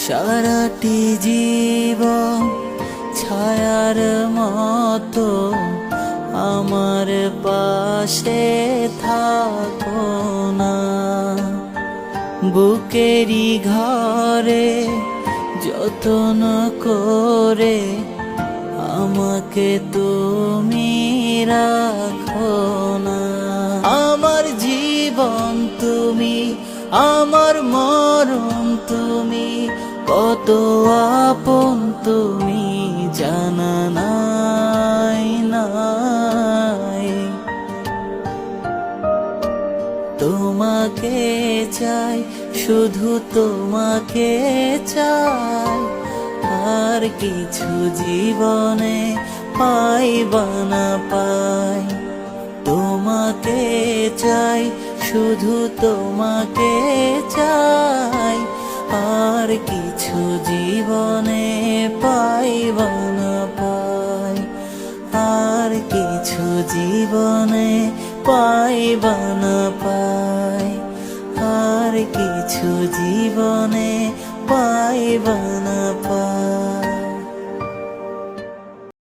সারাটি জীবন ছায়ার মতো আমার পাশে থাকো না। বুকেরই ঘরে যতন করে আমাকে তুমি রাখো না। আমার জীবন তুমি, আমার মরণ তুমি, কত আপন তুমি জানা নাই নাই। তোমাকে চাই, শুধু তোমাকে চাই, আর কিছু জীবনে পাই বা না পাই। তোমাকে চাই, শুধু তোমাকে চাই, আর কিছু জীবনে পাই বা না পাই। আর কিছু জীবনে পাই বা না পাই। আর কিছু জীবনে পাই বা না